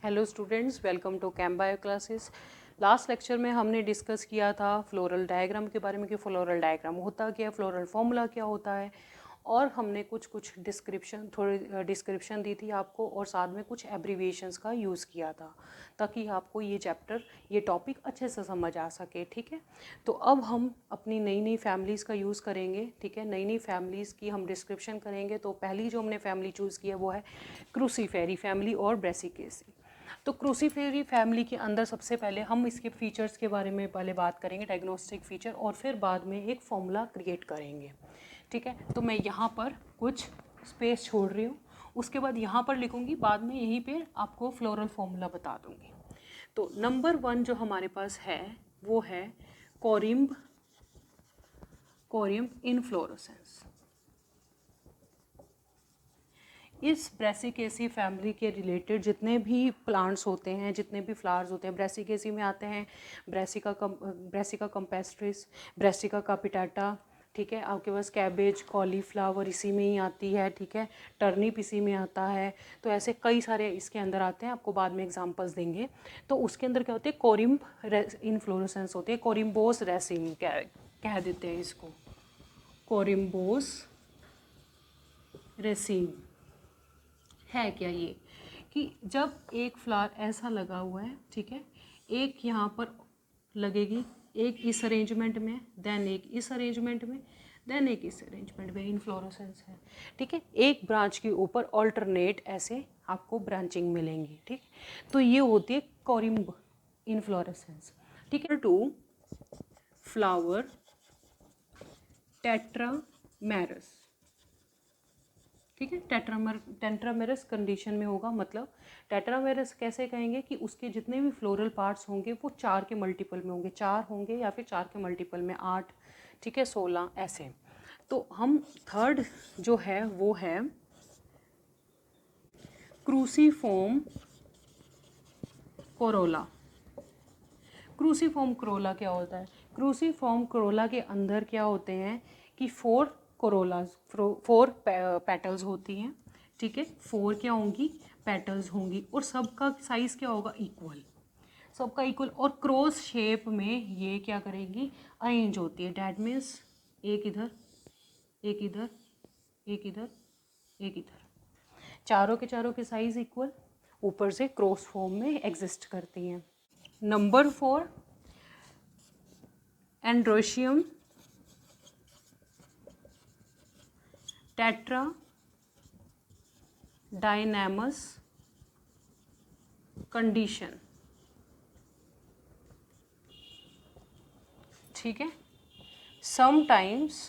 Hello students, welcome to cam bio classes. Last lecture में हमने discuss किया था फ्लोरल डायग्राम के बारे में कि फ्लोरल डायग्राम होता क्या है, फ्लोरल फॉर्मूला क्या होता है, और हमने कुछ थोड़ी डिस्क्रिप्शन दी थी आपको, और साथ में कुछ एब्रीविएशंस का यूज़ किया था ताकि आपको ये टॉपिक अच्छे से समझ आ सके। ठीक है, तो अब हम अपनी नई नई फैमिलीज़ का यूज़ करेंगे। ठीक है, नई नई फैमिलीज़ की हम डिस्क्रिप्शन करेंगे। तो पहली जो हमने फैमिली चूज़ की है वो है क्रूसीफेरी फैमिली और ब्रेसिकेसी। तो क्रूसीफेरी फैमिली के अंदर सबसे पहले हम इसके फीचर्स के बारे में पहले बात करेंगे, डायग्नोस्टिक फीचर, और फिर बाद में एक फॉर्मूला क्रिएट करेंगे। ठीक है, तो मैं यहाँ पर कुछ स्पेस छोड़ रही हूँ, उसके बाद यहाँ पर लिखूँगी, बाद में यहीं पे आपको फ्लोरल फॉर्मूला बता दूँगी। तो नंबर 1 जो हमारे पास है वो है कोरिम्ब इनफ्लोरेसेंस। इस ब्रेसिकेसी फैमिली के रिलेटेड जितने भी प्लांट्स होते हैं, जितने भी फ्लावर्स होते हैं, ब्रेसिकेसी में आते हैं ब्रेसिका कंपेस्ट्रिस, ब्रेसिका कापिटाटा। ठीक है, आपके पास कैबेज, कॉलीफ्लावर इसी में ही आती है। ठीक है, टर्निप इसी में आता है। तो ऐसे कई सारे इसके अंदर आते हैं, आपको बाद में एग्जांपल्स देंगे। तो उसके अंदर क्या होते हैं, कोरिम्ब इन्फ्लोरेसेंस होती है, कोरिम्बोस रेसिम कह देते हैं इसको, कोरिम्बोस रेसिम। है क्या ये कि जब एक फ्लावर ऐसा लगा हुआ है, ठीक है, एक यहाँ पर लगेगी, एक इस अरेंजमेंट में, देन एक इस अरेंजमेंट में, देन एक इस अरेंजमेंट में, इन्फ्लोरेसेंस है। ठीक है, एक ब्रांच के ऊपर ऑल्टरनेट ऐसे आपको ब्रांचिंग मिलेंगी। ठीक, तो ये होती है कोरिम्ब इन्फ्लोरेसेंस। ठीक है, टू फ्लावर टेट्रामेरस। ठीक है, टेट्रामेरस कंडीशन में होगा, मतलब टेट्रामेरस कैसे कहेंगे कि उसके जितने भी फ्लोरल पार्ट्स होंगे वो 4 के मल्टीपल में होंगे, 4 होंगे या फिर 4 के मल्टीपल में 8, ठीक है, 16 ऐसे। तो हम थर्ड जो है वो है क्रूसीफॉर्म कोरोला। क्रूसीफॉर्म कोरोला क्या होता है? क्रूसीफॉर्म कोरोला के अंदर क्या होते हैं कि 4 कोरोलाज, 4 पेटल्स होती हैं। ठीक है, 4 क्या होंगी, पेटल्स होंगी, और सबका साइज क्या होगा, इक्वल, सबका इक्वल, और क्रॉस शेप में ये क्या करेगी, अरेंज होती है। डैट मीन्स एक इधर, एक इधर, एक इधर, एक इधर, चारों के साइज इक्वल, ऊपर से क्रॉस फॉर्म में एग्जिस्ट करती हैं। Number 4 androecium tetra dynamos condition. ठीक है, समटाइम्स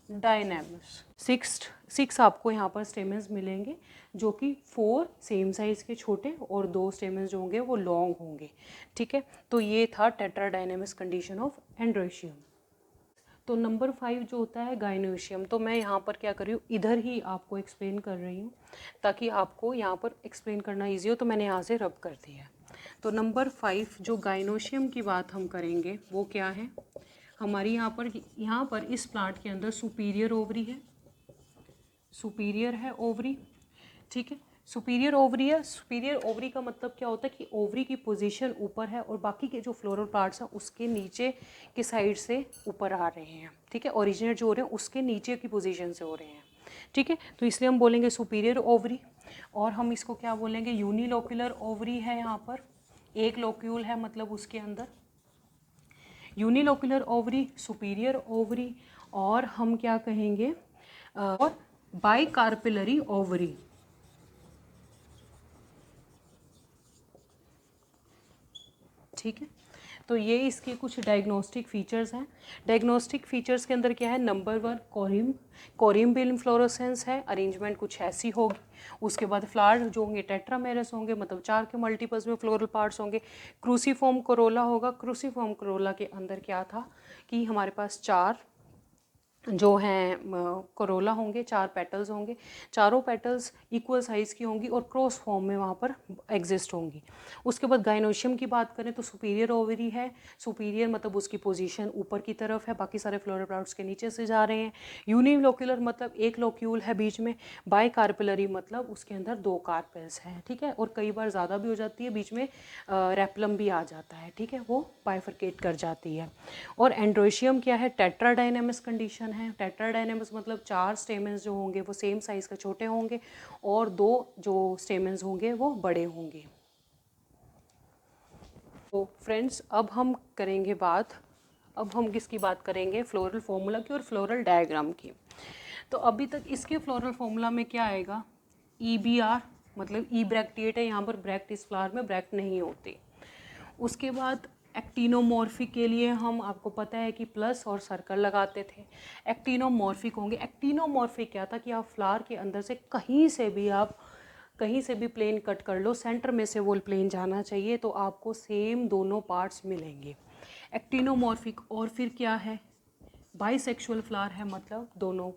डायनेमस। सिक्स आपको यहाँ पर स्टेमन्स मिलेंगे, जो कि 4 सेम साइज के छोटे और 2 स्टेमन्स जो होंगे वो लॉन्ग होंगे। ठीक है, तो ये था tetra dynamos condition of androecium. तो नंबर 5 जो होता है गाइनोशियम, तो मैं यहाँ पर क्या कर रही हूँ, इधर ही आपको एक्सप्लेन कर रही हूँ ताकि आपको यहाँ पर एक्सप्लेन करना ईजी हो, तो मैंने यहाँ से रब कर दिया है। तो नंबर 5 जो गाइनोशियम की बात हम करेंगे वो क्या है, हमारी यहाँ पर इस प्लांट के अंदर सुपीरियर ओवरी है, सुपीरियर है ओवरी। ठीक है, सुपीरियर ओवरी है। सुपीरियर ओवरी का मतलब क्या होता है कि ओवरी की पोजीशन ऊपर है और बाकी के जो फ्लोरल पार्ट्स हैं उसके नीचे के साइड से ऊपर आ रहे हैं। ठीक है, ओरिजिनेट जो हो रहे हैं उसके नीचे की पोजीशन से हो रहे हैं। ठीक है, तो इसलिए हम बोलेंगे सुपीरियर ओवरी। और हम इसको क्या बोलेंगे, यूनिलोक्यूलर ओवरी है। यहाँ पर एक लोक्यूल है, मतलब उसके अंदर यूनिलोक्यूलर ओवरी, सुपीरियर ओवरी, और हम क्या कहेंगे, और बाइकार्पिलरी ओवरी। ठीक है, तो ये इसके कुछ डायग्नोस्टिक फीचर्स हैं। डायग्नोस्टिक फीचर्स के अंदर क्या है, नंबर 1 कोरिम्ब इन्फ्लोरेसेंस है, अरेंजमेंट कुछ ऐसी होगी। उसके बाद फ्लावर जो होंगे टेट्रामेरस होंगे, मतलब 4 के मल्टीपल्स में फ्लोरल पार्ट्स होंगे। क्रूसीफॉर्म कोरोला होगा। क्रूसीफॉर्म कोरोला के अंदर क्या था कि हमारे पास 4 जो हैं कोरोला होंगे, 4 पेटल्स होंगे, चारों पेटल्स इक्वल साइज़ की होंगी और क्रॉस फॉर्म में वहाँ पर एग्जिस्ट होंगी। उसके बाद गाइनोशियम की बात करें तो सुपीरियर ओवरी है, सुपीरियर मतलब उसकी पोजीशन ऊपर की तरफ है, बाकी सारे फ्लोरल प्लांट्स के नीचे से जा रहे हैं। यूनिलोक्यूलर मतलब एक लोक्यूल है बीच में, बाई कार्पिलरी मतलब उसके अंदर 2 कार्पेल्स हैं, ठीक है, और कई बार ज़्यादा भी हो जाती है, बीच में रेप्लम भी आ जाता है, ठीक है, वो बाइफरकेट कर जाती है। और एंड्रोशियम क्या है, टेट्राडायनेमस कंडीशन है। टेट्राडायनेमस मतलब 4 स्टेमेंस जो होंगे वो सेम साइज़ का छोटे होंगे और 2 जो स्टेमेंस होंगे वो बड़े होंगे। तो फ्रेंड्स अब हम करेंगे बात, अब हम किसकी बात करेंगे, फ्लोरल फॉर्मूला की और फ्लोरल डायग्राम की। तो अभी तक इसके फ्लोरल फॉर्मूला में क्या आएगा, EBR मतलब ई ब्रैक्टिएट है, यहाँ पर ब्रैक्ट इस फ्लावर में ब्रैक्ट नहीं होती। उसके बाद एक्टिनोमॉर्फिक के लिए हम, आपको पता है कि प्लस और सर्कल लगाते थे। एक्टिनोमॉर्फिक होंगे, एक्टिनोमॉर्फिक क्या था कि आप फ्लावर के अंदर से कहीं से भी प्लेन कट कर लो, सेंटर में से वो प्लेन जाना चाहिए तो आपको सेम दोनों पार्ट्स मिलेंगे। एक्टिनोमॉर्फिक और फिर क्या है, बाइसेक्सुअल फ्लावर है, मतलब दोनों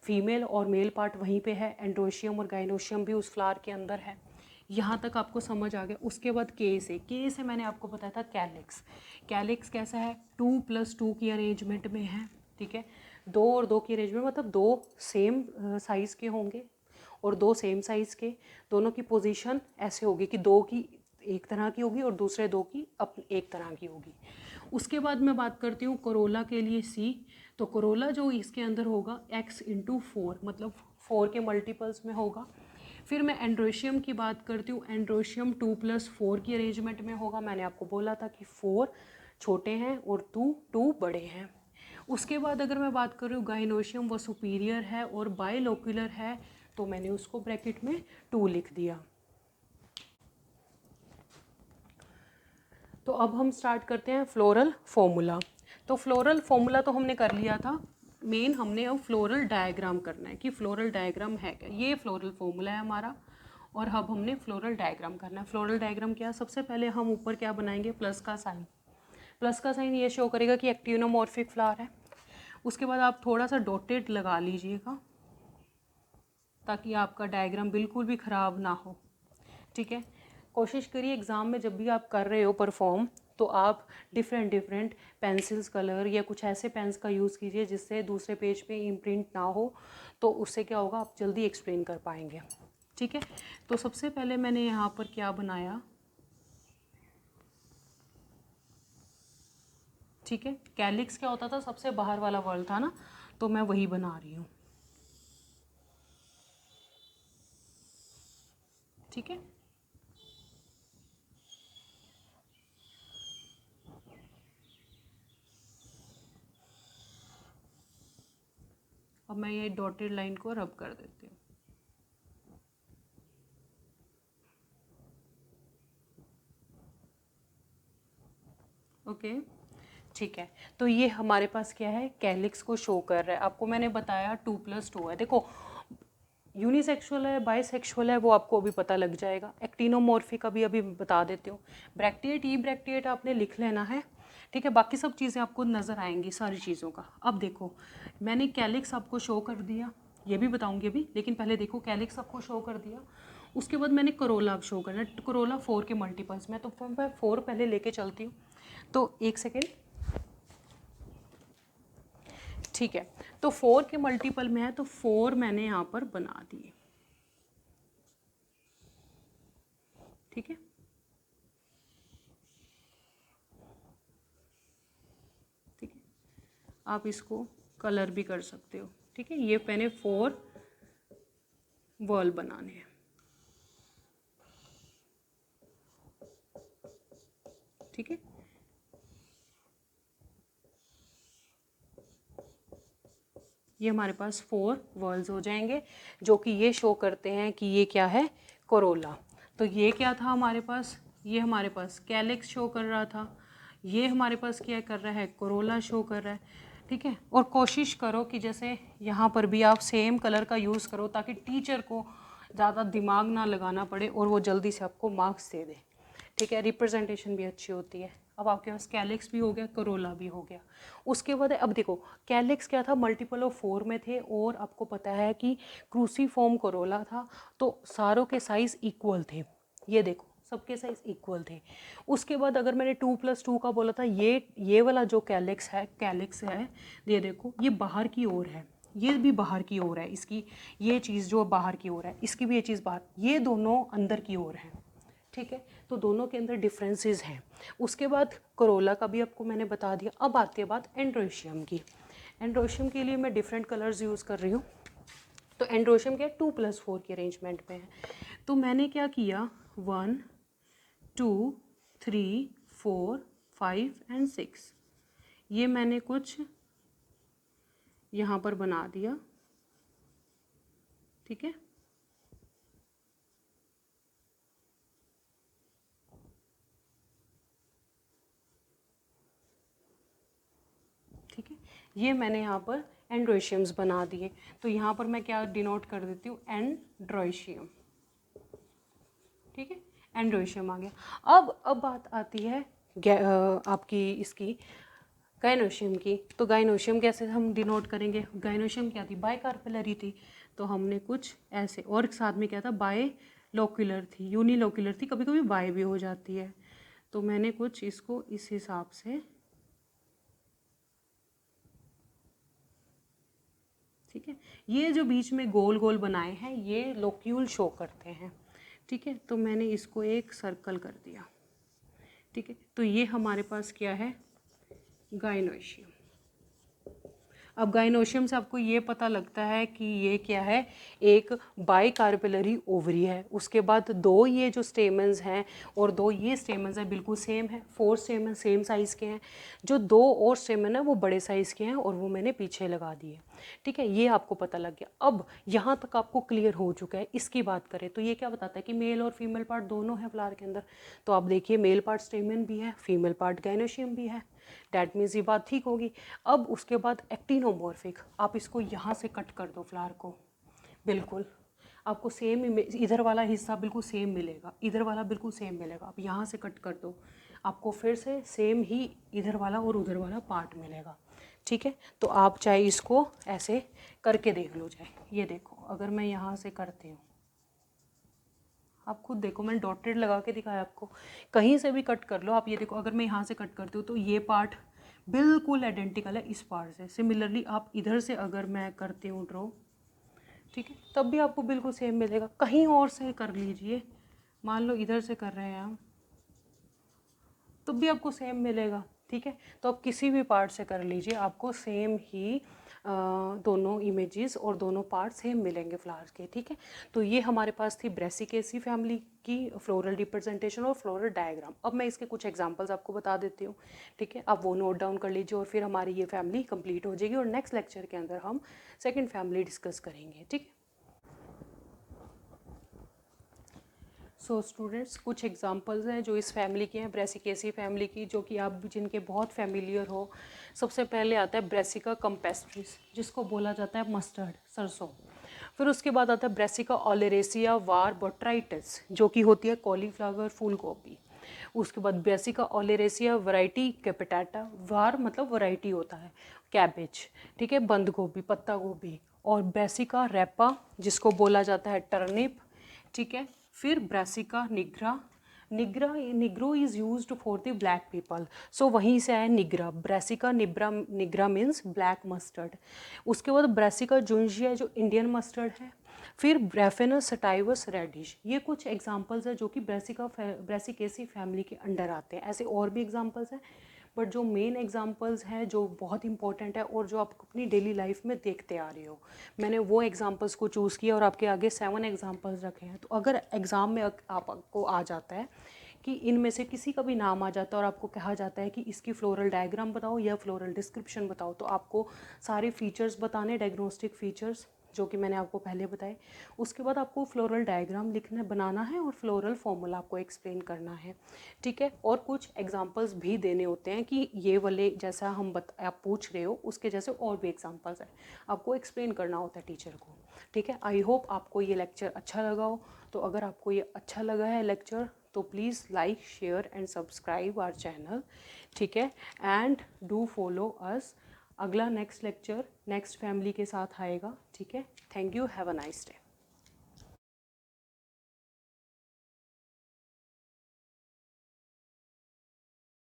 फीमेल और मेल पार्ट वहीं पे है, एंड्रोशियम और गाइनोशियम भी उस फ्लावर के अंदर है। यहाँ तक आपको समझ आ गया। उसके बाद के से मैंने आपको बताया था कैलिक्स। कैलिक्स कैसा है, 2+2 की अरेंजमेंट में है, ठीक है, 2 और 2 की अरेंजमेंट मतलब 2 सेम साइज़ के होंगे और 2 सेम साइज़ के, दोनों की पोजीशन ऐसे होगी कि 2 की एक तरह की होगी और दूसरे 2 की एक तरह की होगी। उसके बाद मैं बात करती हूँ कोरोला के लिए C। तो कोरोला जो इसके अंदर होगा X×4 मतलब 4 के मल्टीपल्स में होगा। फिर मैं एंड्रोशियम की बात करती हूँ, एंड्रोशियम 2+4 की अरेंजमेंट में होगा। मैंने आपको बोला था कि 4 छोटे हैं और 2 बड़े हैं। उसके बाद अगर मैं बात करूँ गाइनोशियम, वो सुपीरियर है और बाइलोक्यूलर है, तो मैंने उसको ब्रैकेट में 2 लिख दिया। तो अब हम स्टार्ट करते हैं फ्लोरल फॉर्मूला। तो फ्लोरल फॉर्मूला तो हमने कर लिया था, मेन हमने अब फ्लोरल डायग्राम करना है कि फ्लोरल डायग्राम है क्या। ये फ्लोरल फॉर्मूला है हमारा और अब हमने फ्लोरल डायग्राम करना है। फ्लोरल डायग्राम क्या, सबसे पहले हम ऊपर क्या बनाएंगे, प्लस का साइन। प्लस का साइन ये शो करेगा कि एक्टिनोमॉर्फिक फ्लावर है। उसके बाद आप थोड़ा सा डॉटेड लगा लीजिएगा ताकि आपका डायग्राम बिल्कुल भी ख़राब ना हो, ठीक है। कोशिश करिए एग्ज़ाम में जब भी आप कर रहे हो परफॉर्म तो आप डिफरेंट पेंसिल्स कलर या कुछ ऐसे पेन्स का यूज़ कीजिए जिससे दूसरे पेज पे इम्प्रिंट ना हो, तो उससे क्या होगा, आप जल्दी एक्सप्लेन कर पाएंगे, ठीक है। तो सबसे पहले मैंने यहाँ पर क्या बनाया, ठीक है, कैलिक्स क्या होता था, सबसे बाहर वाला वर्ड था ना, तो मैं वही बना रही हूँ, ठीक है। अब मैं ये डॉटेड लाइन को रब कर देती हूँ। ओके, ठीक है। तो ये हमारे पास क्या है, कैलिक्स को शो कर रहा है। आपको मैंने बताया 2+2 है। देखो यूनिसेक्सुअल है, बाइसेक्सुअल है, वो आपको अभी पता लग जाएगा। एक्टिनोमॉर्फिक अभी बता देती हूँ। ब्रैक्टिएट, ई ब्रैक्टिएट आपने लिख लेना है, ठीक है। बाकी सब चीज़ें आपको नज़र आएंगी सारी चीज़ों का। अब देखो मैंने कैलिक्स आपको शो कर दिया, ये भी बताऊँगी अभी, लेकिन पहले देखो कैलिक्स आपको शो कर दिया। उसके बाद मैंने करोला अब शो करना है। करोला 4 के मल्टीपल्स में, तो मैं 4 पहले लेके चलती हूँ। तो एक सेकेंड, ठीक है। तो 4 के मल्टीपल में है तो 4 मैंने यहाँ पर बना दिए, ठीक है। ठीक है, आप इसको कलर भी कर सकते हो, ठीक है। ये मैंने 4 वॉल बनाने हैं, ठीक है। ये हमारे पास 4 वॉल्स हो जाएंगे जो कि ये शो करते हैं कि ये क्या है, कोरोला। तो ये क्या था हमारे पास, ये हमारे पास कैलिक्स शो कर रहा था, ये हमारे पास क्या कर रहा है, कोरोला शो कर रहा है, ठीक है। और कोशिश करो कि जैसे यहाँ पर भी आप सेम कलर का यूज़ करो ताकि टीचर को ज़्यादा दिमाग ना लगाना पड़े और वो जल्दी से आपको मार्क्स दे दे, ठीक है। रिप्रेजेंटेशन भी अच्छी होती है। अब आपके पास कैलिक्स भी हो गया, करोला भी हो गया। उसके बाद अब देखो कैलिक्स क्या था, मल्टीपल ऑफ 4 में थे, और आपको पता है कि क्रूसीफॉर्म करोला था, तो सारों के साइज़ इक्वल थे। ये देखो सबके साइज इक्वल थे। उसके बाद अगर मैंने 2+2 का बोला था, ये वाला जो कैलिक्स है, ये देखो ये बाहर की ओर है, ये भी बाहर की ओर है, इसकी ये चीज़ जो बाहर की ओर है, इसकी भी ये चीज़ बाहर, ये दोनों अंदर की ओर है। ठीक है, तो दोनों के अंदर डिफरेंसेस हैं। उसके बाद करोला का भी आपको मैंने बता दिया। अब आती है बात एंड्रोशियम की। एंड्रोशियम के लिए मैं डिफरेंट कलर्स यूज़ कर रही हूँ। तो एंड्रोशियम क्या 2+4 की अरेंजमेंट में है। तो मैंने क्या किया, 1 2 3 4 5 एंड 6, ये मैंने कुछ यहाँ पर बना दिया। ठीक है, ठीक है, ये मैंने यहाँ पर एंड्रोशियम्स बना दिए। तो यहाँ पर मैं क्या डिनोट कर देती हूँ, एंड्रोशियम। ठीक है, एंड्रोशियम आ गया। अब बात आती है आपकी इसकी गाइनोशियम की। तो गाइनोशियम कैसे हम डिनोट करेंगे, गाइनोशियम क्या थी, बाइकार्पेलरी थी, तो हमने कुछ ऐसे, और साथ में क्या था, बाय लोक्यूलर थी, यूनिलोक्यूलर थी, कभी कभी बाय भी हो जाती है। तो मैंने कुछ इसको इस हिसाब से, ठीक है, ये जो बीच में गोल गोल बनाए हैं ये लोक्यूल शो करते हैं। ठीक है, तो मैंने इसको एक सर्कल कर दिया। ठीक है, तो ये हमारे पास क्या है, गाइनोशियम। अब गाइनोशियम से आपको ये पता लगता है कि ये क्या है, एक बाइकार्पेलरी ओवरी है। उसके बाद दो ये जो स्टेमन्स हैं और दो ये स्टेमन्स हैं बिल्कुल सेम है, 4 स्टेमन सेम साइज़ के हैं। जो दो और स्टेमन है वो बड़े साइज़ के हैं और वो मैंने पीछे लगा दिए। ठीक है, ये आपको पता लग गया। अब यहाँ तक आपको क्लियर हो चुका है। इसकी बात करें तो ये क्या बताता है कि मेल और फीमेल पार्ट दोनों है फ्लावर के अंदर। तो आप देखिए मेल पार्ट स्टेमन भी है, फीमेल पार्ट गाइनोशियम भी है। डैट मीन्स ये बात ठीक होगी। अब उसके बाद एक्टिनोमॉर्फिक, आप इसको यहाँ से कट कर दो फ्लावर को, बिल्कुल आपको सेम इधर वाला हिस्सा बिल्कुल सेम मिलेगा, इधर वाला बिल्कुल सेम मिलेगा। आप यहाँ से कट कर दो, आपको फिर से सेम ही इधर वाला और उधर वाला पार्ट मिलेगा। ठीक है, तो आप चाहे इसको ऐसे करके देख लो। चाहे ये देखो, अगर मैं यहाँ से करती हूँ, आप खुद देखो, मैंने डॉटेड लगा के दिखाया आपको, कहीं से भी कट कर लो आप। ये देखो, अगर मैं यहाँ से कट करती हूँ तो ये पार्ट बिल्कुल आइडेंटिकल है इस पार्ट से। सिमिलरली आप इधर से अगर मैं करती हूँ ड्रॉ, ठीक है, तब भी आपको बिल्कुल सेम मिलेगा। कहीं और से कर लीजिए, मान लो इधर से कर रहे हैं हम, तब भी आपको सेम मिलेगा। ठीक है, तो आप किसी भी पार्ट से कर लीजिए, आपको सेम ही दोनों इमेजेस और दोनों पार्ट सेम मिलेंगे फ्लावर्स के। ठीक है, तो ये हमारे पास थी ब्रेसिकेसी फैमिली की फ्लोरल रिप्रेजेंटेशन और फ्लोरल डायग्राम। अब मैं इसके कुछ एग्जांपल्स आपको बता देती हूँ। ठीक है, आप वो नोट डाउन कर लीजिए और फिर हमारी ये फैमिली कंप्लीट हो जाएगी और नेक्स्ट लेक्चर के अंदर हम सेकेंड फैमिली डिस्कस करेंगे। ठीक है, सो स्टूडेंट्स, कुछ एग्जांपल्स हैं जो इस फैमिली के हैं, ब्रेसिकेसी फैमिली की, जो कि आप जिनके बहुत फेमिलियर हो। सबसे पहले आता है ब्रेसिका कंपेस्ट्रिस, जिसको बोला जाता है मस्टर्ड, सरसों। फिर उसके बाद आता है ब्रेसिका ओलेरेसिया वार बोट्राइटिस, जो कि होती है कॉलीफ्लावर, फूल गोभी। उसके बाद ब्रेसिका ओलेरेसिया वैरायटी कैपिटाटा, वार मतलब वैरायटी होता है, कैबेज। ठीक है, बंद गोभी, पत्ता गोभी। और ब्रेसिका रेपा, जिसको बोला जाता है टर्निप। ठीक है, फिर Brassica nigra, Negro is used for the black people, so वहीं से आया nigra. Brassica nigra means black mustard. उसके बाद ब्रेसिका जुंजिया जो इंडियन मस्टर्ड है। फिर ब्रेफेनस सटाइवस रेडिश। ये कुछ एग्जांपल्स है जो कि ब्रेसिकेसी फैमिली के अंडर आते हैं। ऐसे और भी एग्जांपल्स हैं, बट जो मेन एग्जांपल्स हैं जो बहुत इंपॉर्टेंट है और जो आप अपनी डेली लाइफ में देखते आ रहे हो, मैंने वो एग्जांपल्स को चूज़ किया और आपके आगे 7 एग्जांपल्स रखे हैं। तो अगर एग्ज़ाम में आपको आ जाता है कि इनमें से किसी का भी नाम आ जाता है और आपको कहा जाता है कि इसकी फ्लोरल डायग्राम बताओ या फ्लोरल डिस्क्रिप्शन बताओ, तो आपको सारे फीचर्स बताने, डायग्नोस्टिक फीचर्स जो कि मैंने आपको पहले बताए। उसके बाद आपको फ्लोरल डायग्राम लिखना बनाना है और फ्लोरल फॉर्मूला आपको एक्सप्लेन करना है। ठीक है, और कुछ एग्जांपल्स भी देने होते हैं कि ये वाले जैसा आप पूछ रहे हो उसके जैसे और भी एग्जांपल्स हैं, आपको एक्सप्लेन करना होता है टीचर को। ठीक है, आई होप आपको ये लेक्चर अच्छा लगा हो। तो अगर आपको ये अच्छा लगा है लेक्चर तो please like share and subscribe our channel, ठीक है, एंड डू फॉलो अस। अगला नेक्स्ट लेक्चर नेक्स्ट फैमिली के साथ आएगा, ठीक है। Thank you, have a nice day.